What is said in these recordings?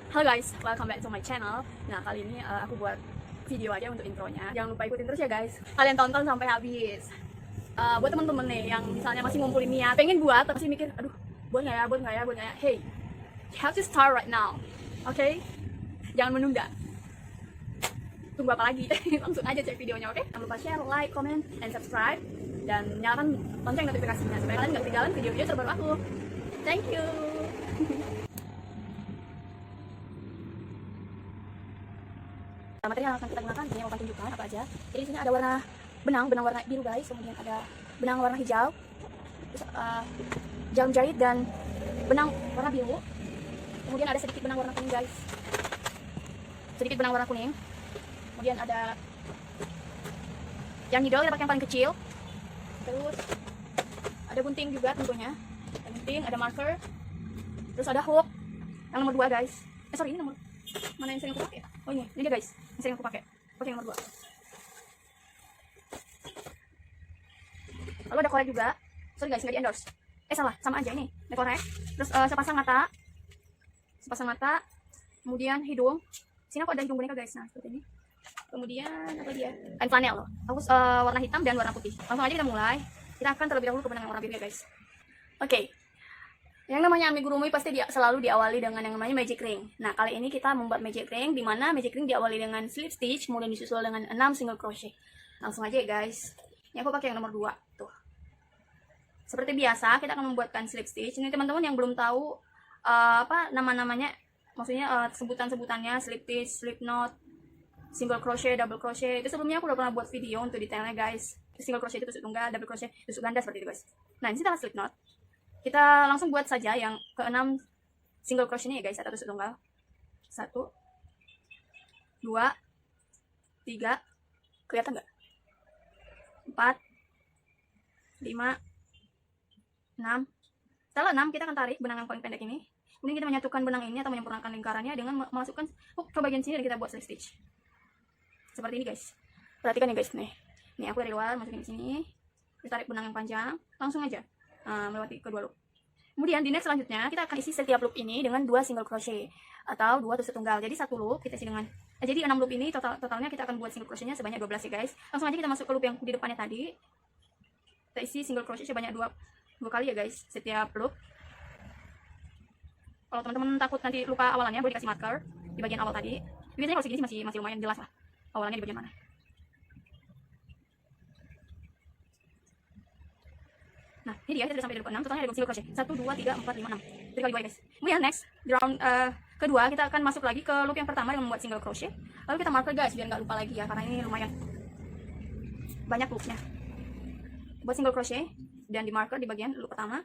Halo guys, welcome back to my channel. Nah, kali ini aku buat video aja untuk intronya. Jangan lupa ikutin terus ya guys. Kalian tonton sampai habis. Buat temen-temen nih yang misalnya masih ngumpulin niat, pengen buat tapi mikir, aduh, buat nggak ya? Hey, you have to start right now, oke? Jangan menunda. Tunggu apa lagi? Langsung aja cek videonya, oke? Jangan lupa share, like, comment, and subscribe, dan nyalakan lonceng notifikasinya supaya kalian nggak ketinggalan video-video terbaru aku. Thank you. Materi yang akan kita gunakan ini akan tunjukkan apa aja. Jadi di sini ada warna benang warna biru guys, kemudian ada benang warna hijau, terus jarum jahit dan benang warna biru, kemudian ada sedikit benang warna kuning guys, kemudian ada yang needle kita pakai yang paling kecil, terus ada gunting juga tentunya, ada gunting, ada marker, terus ada hook yang nomor 2 guys. Sorry, ini nomor mana yang sering aku pakai? Oh ini dia guys, yang sering aku pakai yang nomor 2. Lalu ada korek juga, sorry guys, nggak di endorse. Salah, sama aja ini, ada korek. Terus sepasang mata, kemudian hidung. Sini aku ada hidung boneka guys, nah seperti ini. Kemudian apa dia? Kain flanel loh. Aku warna hitam dan warna putih. Langsung aja kita mulai. Kita akan terlebih dahulu ke benang yang warna biru ya guys. Oke. Yang namanya amigurumi pasti selalu diawali dengan yang namanya magic ring. Nah, kali ini kita membuat magic ring, di mana magic ring diawali dengan slip stitch, kemudian disusul dengan 6 single crochet. Langsung aja ya guys. Ini aku pakai yang nomor 2 tuh. Seperti biasa, kita akan membuatkan slip stitch. Ini teman-teman yang belum tahu apa nama-namanya, maksudnya sebutan-sebutannya, slip stitch, slip knot, single crochet, double crochet. Itu sebelumnya aku udah pernah buat video untuk detailnya guys. Single crochet itu tusuk tunggal, double crochet tusuk ganda, seperti itu guys. Nah, ini kita slip knot. Kita langsung buat saja yang ke-6 single crochet ini ya guys, atau tusuk tunggal. 1 2 3, kelihatan nggak? 4 5 6. Setelah 6 kita akan tarik benang yang paling pendek ini. Kemudian kita menyatukan benang ini atau menyempurnakan lingkarannya dengan memasukkan hook ke bagian sini dan kita buat slip stitch. Seperti ini guys. Perhatikan ya guys nih. Nih aku dari luar masukin di sini. Kita tarik benang yang panjang, langsung aja melewati kedua loop. Kemudian di next selanjutnya kita akan isi setiap loop ini dengan 2 single crochet atau 2 tusuk tunggal. Jadi satu loop kita isi dengan jadi 6 loop ini totalnya kita akan buat single crochetnya sebanyak 12 ya guys. Langsung aja kita masuk ke loop yang di depannya tadi. Kita isi single crochet sebanyak 2 kali ya guys setiap loop. Kalau teman-teman takut nanti lupa awalannya, boleh dikasih marker di bagian awal tadi. Biasanya kalau segini masih lumayan jelas lah awalannya di bagian mana. Nah, ini dia, kita sudah sampai di loop 6, totalnya ada single crochet 1, 2, 3, 4, 5, 6 3 kali 2 ya guys. Kemudian next, di round kedua kita akan masuk lagi ke loop yang pertama dengan membuat single crochet. Lalu kita marker guys, biar nggak lupa lagi ya, karena ini lumayan banyak loopnya. Buat single crochet dan di marker di bagian loop pertama.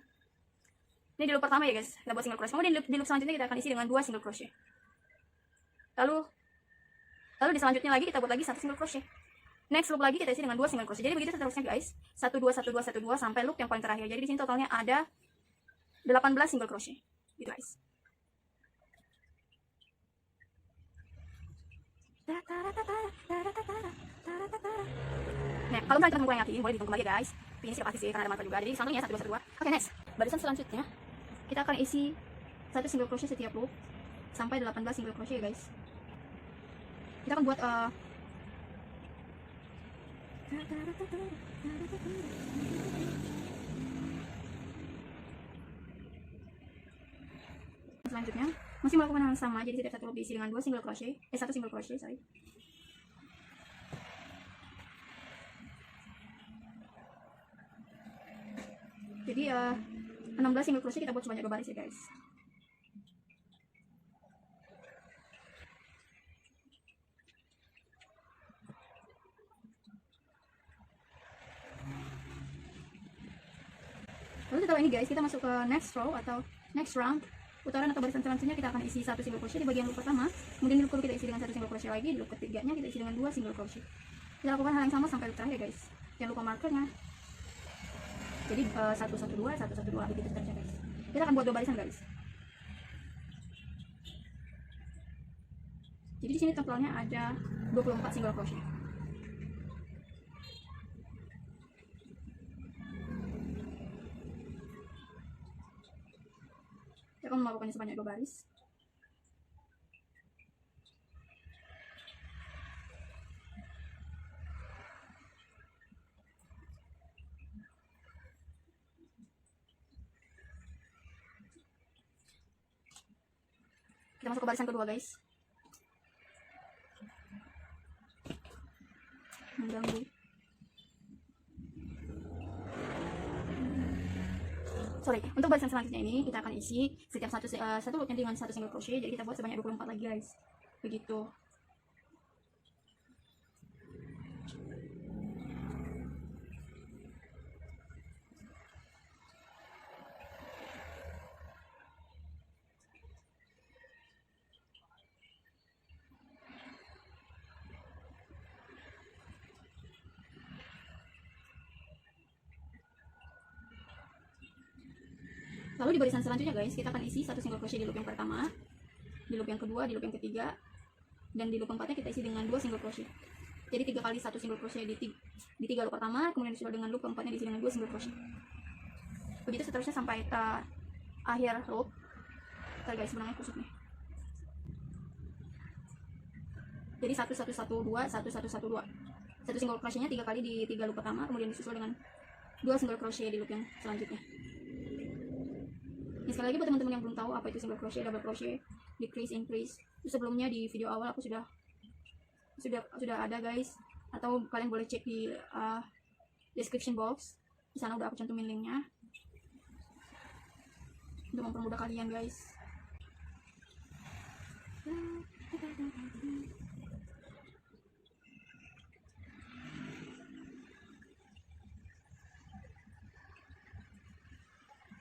Ini di loop pertama ya guys, kita buat single crochet. Kemudian di loop selanjutnya kita akan isi dengan 2 single crochet. Lalu di selanjutnya lagi kita buat lagi 1 single crochet. Next loop lagi kita isi dengan 2 single crochet. Jadi begitu seterusnya guys. 1 2 1 2 1 2 sampai loop yang paling terakhir. Jadi di sini totalnya ada 18 single crochet. Gitu guys. Nah, kalau misalnya kita kurang yakin, boleh dihitung kembali guys. Tapi ini sudah pasti sih karena ada marker juga. Jadi satunya 1 2 1 2. Oke, next. Barisan selanjutnya kita akan isi 1 single crochet setiap loop sampai 18 single crochet guys. Kita akan buat selanjutnya masih melakukan hal yang sama. Jadi setiap satu loop diisi dengan 2 single crochet, 1 single crochet, sorry. Jadi 16 single crochet kita buat sebanyak 2 baris ya guys. Lalu setelah ini guys, kita masuk ke next row atau next round. Putaran atau barisan selanjutnya kita akan isi 1 single crochet di bagian loop pertama. Kemudian di loop kedua kita isi dengan 1 single crochet lagi. Di loop ketiganya kita isi dengan 2 single crochet. Kita lakukan hal yang sama sampai loop terakhir guys. Jangan lupa markernya. Jadi 1 1 2 1 1 2 begitu seterusnya guys. Kita akan buat 2 barisan guys. Jadi di sini totalnya ada 24 single crochet. Kita akan melakukannya sebanyak 2 baris. Kita masuk ke barisan kedua guys. Mengganggu. Sorry, untuk barisan selanjutnya ini kita akan isi setiap satu loopnya dengan satu single crochet. Jadi kita buat sebanyak 24 lagi guys. Begitu. Lalu di barisan selanjutnya guys, kita akan isi satu single crochet di loop yang pertama, di loop yang kedua, di loop yang ketiga, dan di loop keempatnya kita isi dengan 2 single crochet. Jadi 3 kali satu single crochet di 3 loop pertama, kemudian disusul dengan loop keempatnya diisi dengan 2 single crochet. Begitu seterusnya sampai ke akhir loop. Ntar guys, benangnya kusut nih. Jadi 1 1 1 2 1 1 1 2. Satu single crochetnya 3 kali di 3 loop pertama, kemudian disusul dengan 2 single crochet di loop yang selanjutnya. Ini sekali lagi buat teman-teman yang belum tahu apa itu single crochet, double crochet, decrease, increase. Sebelumnya di video awal aku sudah ada guys, atau kalian boleh cek di description box. Di sana udah aku cantumin linknya untuk mempermudah kalian guys.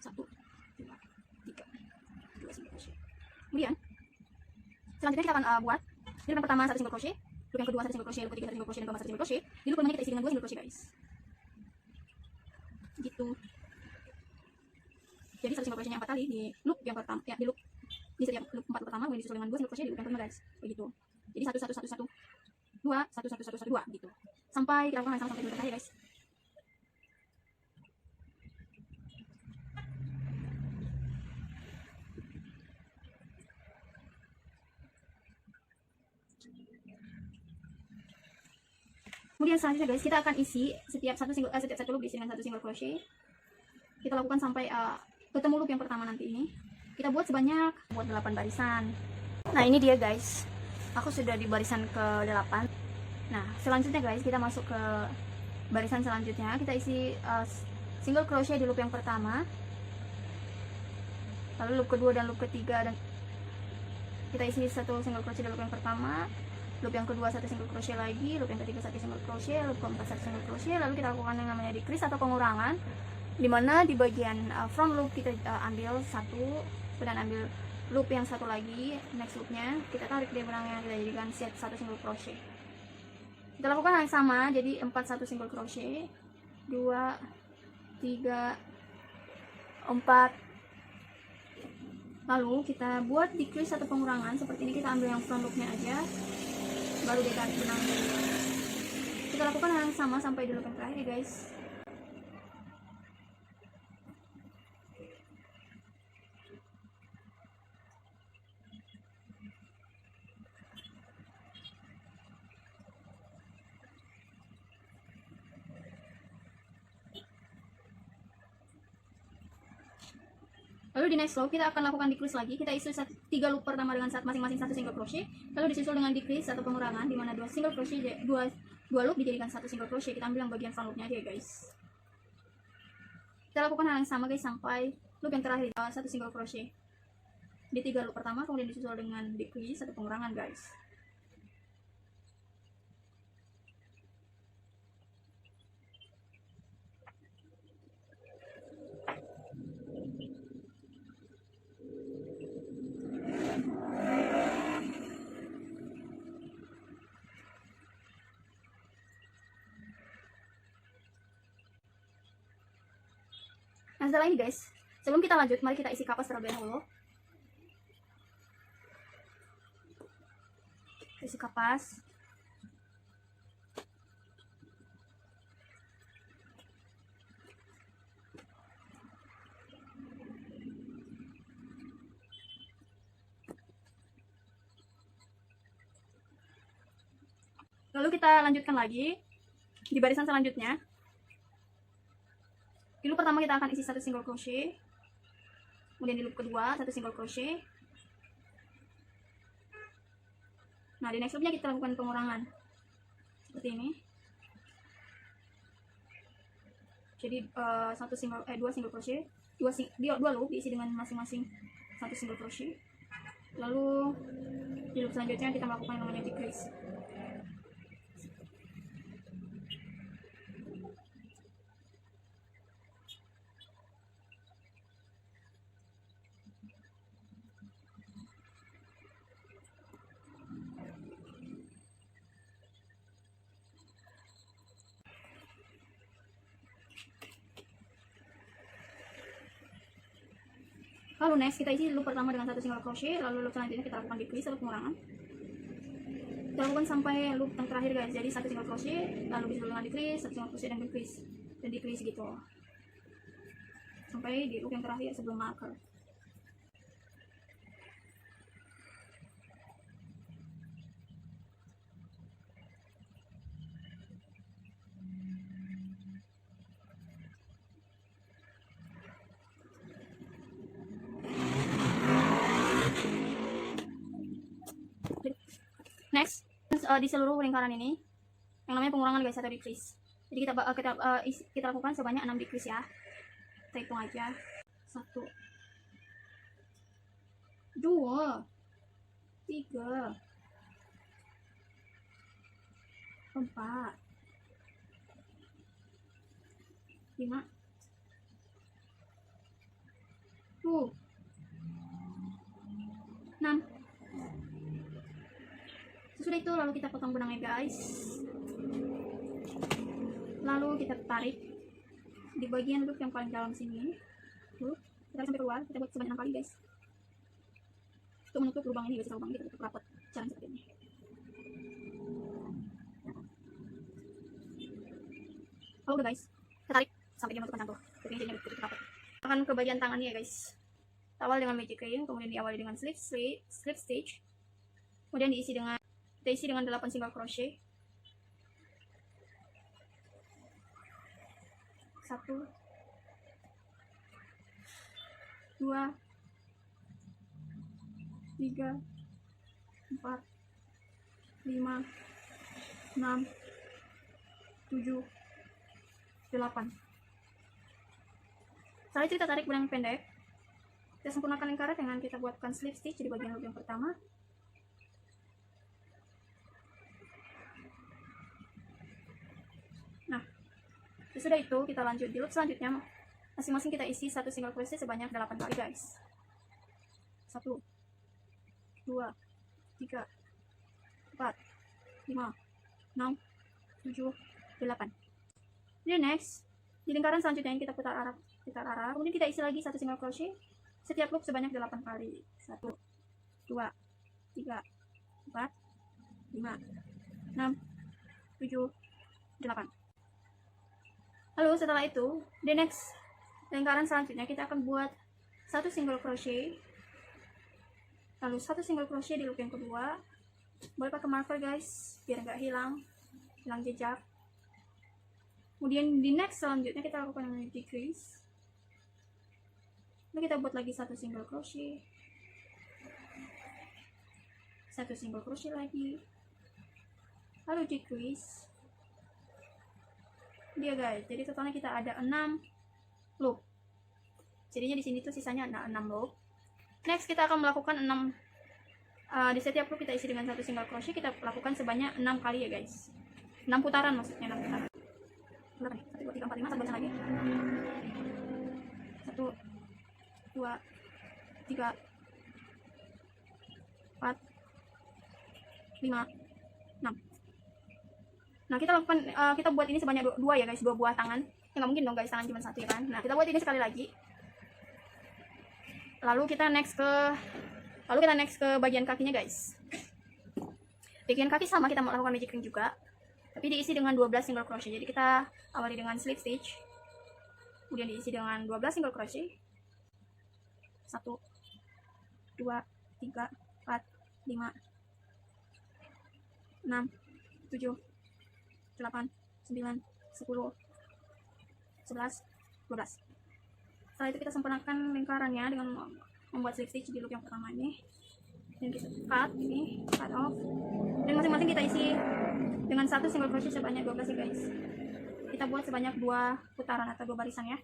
Satu, dua, tiga, 2 single crochet. Kemudian selanjutnya kita akan buat di loop yang pertama 1 single crochet, loop yang kedua 1 single crochet, loop ketiga 1 single crochet, dan keempat 1 single crochet. Di loop keempat kita isi dengan 2 single crochet guys. Gitu. Jadi 1 single crochetnya 4 kali di loop yang pertama, ya di setiap loop 4 pertama kemudian disusul dengan 2 single crochet di loop yang kedua guys. Begitu. Jadi 1 1 1 1 2 1 1 1 1 2 gitu. Sampai kita lakukan sama-sama sampai 2 kali guys. Kemudian selanjutnya guys, kita akan isi setiap satu loop diisi dengan 1 single crochet. Kita lakukan sampai ketemu loop yang pertama nanti ini. Kita buat sebanyak 8 barisan. Nah, ini dia guys. Aku sudah di barisan ke-8. Nah, selanjutnya guys, kita masuk ke barisan selanjutnya. Kita isi single crochet di loop yang pertama. Lalu loop kedua dan loop ketiga, dan kita isi 1 single crochet di loop yang pertama. Loop yang kedua 1 single crochet lagi, loop yang ketiga 1 single crochet, loop keempat 1 single crochet. Lalu kita lakukan yang namanya decrease atau pengurangan, dimana di bagian front loop kita ambil 1, kemudian ambil loop yang satu lagi, next loopnya kita tarik dia benangnya, kita jadikan set 1 single crochet. Kita lakukan hal yang sama, jadi 4 1 single crochet, 2 3 4. Lalu kita buat decrease atau pengurangan seperti ini. Kita ambil yang front loopnya aja, baru dia tarik benangnya. Kita lakukan hal yang sama sampai di loop yang terakhir ya guys. Lalu di next loop kita akan lakukan decrease lagi. Kita isi 3 loop pertama dengan masing-masing 1 single crochet, lalu disusul dengan decrease atau pengurangan, di mana 2 single crochet, 2 loop dijadikan 1 single crochet. Kita ambil yang bagian front loopnya aja ya guys. Kita lakukan hal yang sama guys sampai loop yang terakhir, 1 single crochet di 3 loop pertama, kemudian disusul dengan decrease atau pengurangan guys. Nah, setelah ini guys, sebelum kita lanjut, mari kita isi kapas terlebih dahulu. Isi kapas. Lalu kita lanjutkan lagi di barisan selanjutnya. Di loop pertama kita akan isi 1 single crochet, kemudian di loop kedua 1 single crochet, Nah, di next loopnya kita lakukan pengurangan seperti ini. Jadi dua single crochet, dua loop diisi dengan masing-masing satu single crochet. Lalu di loop selanjutnya kita melakukan yang namanya decrease. Lalu next kita isi loop pertama dengan satu single crochet, lalu loop selanjutnya kita lakukan decrease atau pengurangan. Kita lakukan sampai loop yang terakhir guys. Jadi satu single crochet, lalu disusul dengan decrease, satu single crochet dan decrease gitu. Sampai di loop yang terakhir sebelum marker. Next, di seluruh lingkaran ini yang namanya pengurangan guys atau decrease. Jadi kita lakukan sebanyak 6 decrease ya. Kita hitung aja. 1 2 3 4 5 6. Sesudah itu lalu kita potong benangnya guys, lalu kita tarik di bagian loop yang paling dalam sini. Kita tarik sampai keluar. Kita buat sebanyak 6 kali guys. Untuk menutup lubang ini guys, lubang ini kita tutup rapat cara seperti ini. Lalu udah guys, kita tarik sampai dia masuk cantum. Jadi jadinya tutup rapat. Akan ke bagian tangannya ya guys. Awal dengan magic ring, kemudian diawali dengan slip stitch, kemudian kita isi dengan 8 single crochet. 1 2 3 4 5 6 7 8. Setelah itu kita tarik benang pendek. Kita sempurnakan lingkaran dengan kita buatkan slip stitch di bagian loop yang pertama. Nah, sesudah itu kita lanjut di loop selanjutnya. Masing-masing kita isi satu single crochet sebanyak 8 kali guys. 1 2 3 4 5 6 7 8. Jadi next, di lingkaran selanjutnya yang kita putar arah, kemudian kita isi lagi satu single crochet setiap loop sebanyak 8 kali. 1 2 3 4 5 6 7 8. Lalu setelah itu, di next lingkaran selanjutnya kita akan buat satu single crochet, lalu satu single crochet di loop yang kedua. Boleh pakai marker guys biar nggak hilang jejak. Kemudian di next selanjutnya kita lakukan yang decrease. Lalu kita buat lagi satu single crochet, satu single crochet lagi, lalu decrease dia guys. Jadi totalnya kita ada 6 loop. Jadinya di sini tuh sisanya ada 6 loop. Next kita akan melakukan 6 di setiap loop kita isi dengan satu single crochet. Kita lakukan sebanyak 6 kali ya guys. 6 putaran maksudnya, 6 putaran. Berapa nih? 1 2 3 4 5 sampai lagi. 1 2 3 4 5 6. Nah, kita lakukan kita buat ini sebanyak 2 ya guys, 2 buah tangan. Ya nggak mungkin dong guys, tangan cuma satu ya kan. Nah, kita buat ini sekali lagi. Lalu kita next ke bagian kakinya guys. Bagian kaki sama kita melakukan magic ring juga, tapi diisi dengan 12 single crochet. Jadi kita awali dengan slip stitch, kemudian diisi dengan 12 single crochet. 1 2 3 4 5 6 7 8 9 10 11 12. Setelah itu kita sempurnakan lingkarannya dengan membuat slip stitch di loop yang pertama ini. dan kita cut ini, cut off, dan masing-masing kita isi dengan satu single crochet sebanyak 12 ya guys. Kita buat sebanyak 2 putaran atau 2 barisan ya.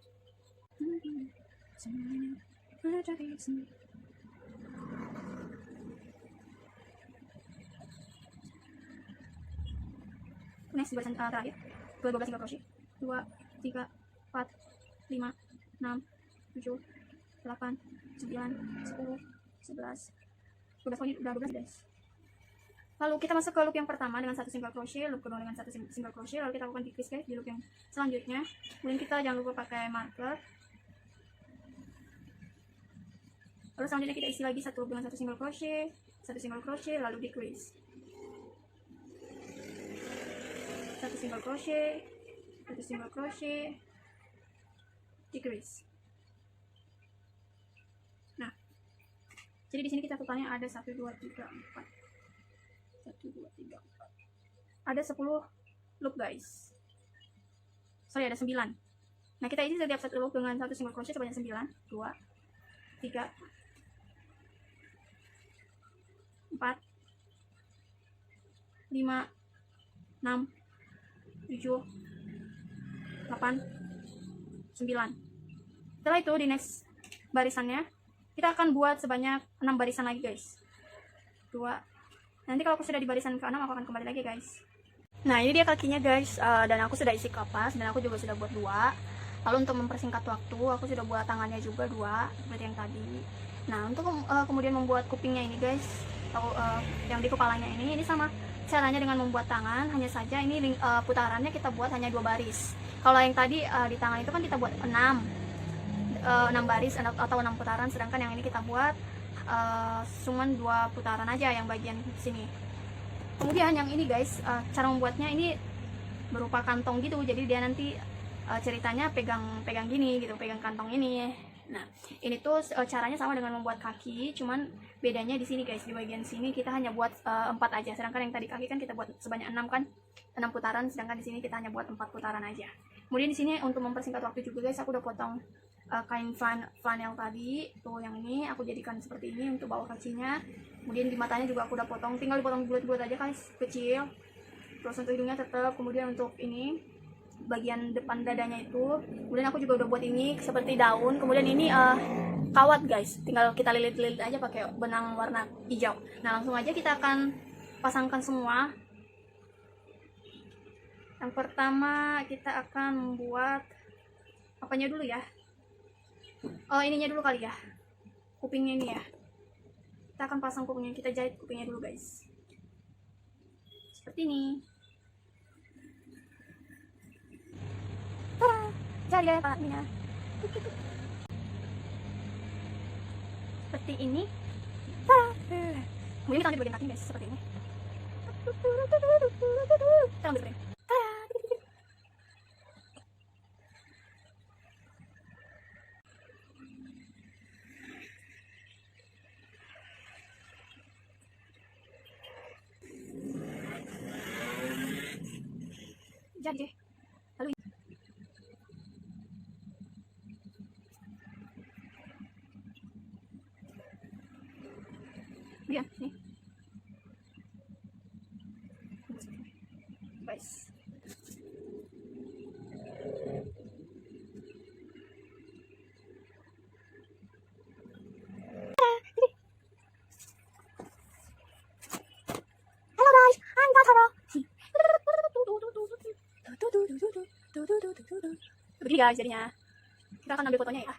Next barisan terakhir, 12 single crochet, 2, 3, 4, 5, 6, 7, 8, 9, 10, 11, 12, pokoknya udah 12 guys. Lalu kita masuk ke loop yang pertama dengan satu single crochet, loop kedua dengan satu single crochet, lalu kita lakukan decrease guys di loop yang selanjutnya. Kemudian kita jangan lupa pakai marker. Lalu selanjutnya kita isi lagi satu loop dengan satu single crochet, lalu decrease. Satu single crochet, decrease. Nah, jadi di sini kita totalnya ada 1, 2, 3, 4. 1, 2, 3, 4. Ada 10 loop guys. Sorry, ada 9. Nah, kita isi setiap satu loop dengan satu single crochet sebanyak 9. 2, 3, 4, 5, 6, 7, 8, 9. Setelah itu di next barisannya kita akan buat sebanyak 6 barisan lagi guys. 2. Nanti kalau aku sudah di barisan ke-6 aku akan kembali lagi guys. Nah, ini dia kakinya guys, dan aku sudah isi kapas dan aku juga sudah buat 2. Lalu untuk mempersingkat waktu aku sudah buat tangannya juga 2 seperti yang tadi. Nah, untuk kemudian membuat kupingnya ini guys, atau yang di kepalanya ini sama caranya dengan membuat tangan, hanya saja ini putarannya kita buat hanya 2 baris. Kalau yang tadi di tangan itu kan kita buat 6 baris atau 6 putaran, sedangkan yang ini kita buat cuman 2 putaran aja yang bagian sini. Kemudian yang ini guys, cara membuatnya ini berupa kantong gitu, jadi dia nanti ceritanya pegang gini gitu, pegang kantong ini. Nah, ini tuh caranya sama dengan membuat kaki, cuman bedanya di sini guys, di bagian sini kita hanya buat 4 aja, sedangkan yang tadi kaki kan kita buat sebanyak 6 kan, 6 putaran, sedangkan di sini kita hanya buat 4 putaran aja. Kemudian di sini untuk mempersingkat waktu juga guys, aku udah potong kain flanel tadi tuh, yang ini aku jadikan seperti ini untuk bawah kakinya. Kemudian di matanya juga aku udah potong, tinggal dipotong bulat-bulat aja guys, kecil. Terus untuk hidungnya tetap, kemudian untuk ini bagian depan dadanya itu, kemudian aku juga udah buat ini seperti daun. Kemudian ini kawat guys, tinggal kita lilit-lilit aja pakai benang warna hijau. Nah, langsung aja kita akan pasangkan semua. Yang pertama kita akan membuat apanya dulu ya? Ininya dulu kali ya, kupingnya ini ya. Kita akan pasang kupingnya, kita jahit kupingnya dulu guys, seperti ini. Tada, jadi ya paknya seperti ini. Tada. Kemudian kita ambil bagian kakinya guys, seperti ini. Kita ambil bagian. Jadi deh, lalu ini. Kemudian nih guys, halo guys, I'm Totoro. Begini guys jadinya. Kita akan ambil fotonya ya.